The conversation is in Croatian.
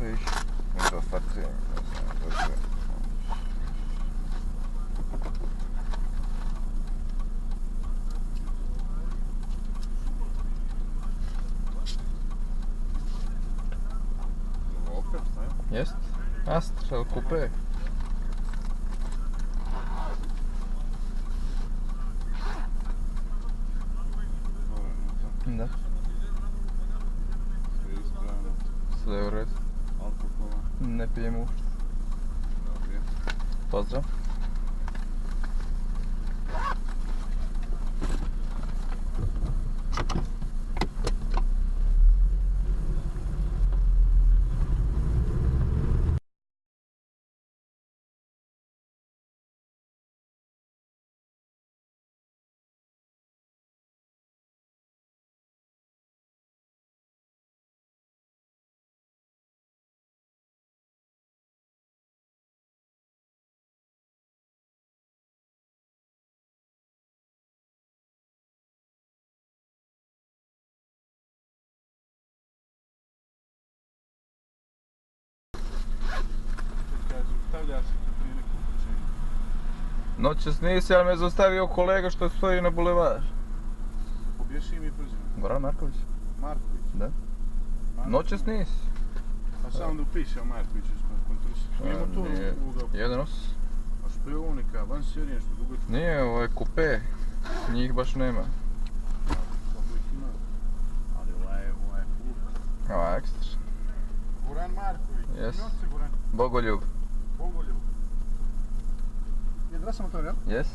vidiš. I to srce, ne znam, to sve. Opet, ne? Jest? Astra, kupe. Da. Sve ispravno. Sve u redu. Alkohola. Ne pijem uopšte. Dobro. Pozdrav. Stavlja se tu prije neku uključenju. Noćas nisi, ali me zaustavio kolega što stoji na bulevar. Pobješi mi prezime. Goran Marković. Marković. Da. Noćas nisi. A samo da upišem Marković, kontroliš. Nijemo tu ugao. 1-8. A špionika, van serije, što dugo ću. Nije, ovo je kupe. Njih baš nema. Kako ih ima. Ali ovaj je put. Ovo je ekstra. Goran Marković. Yes. Ime oce Goran. Bogoljub. Bogoljub. Je, da sam motor, jel? Jes?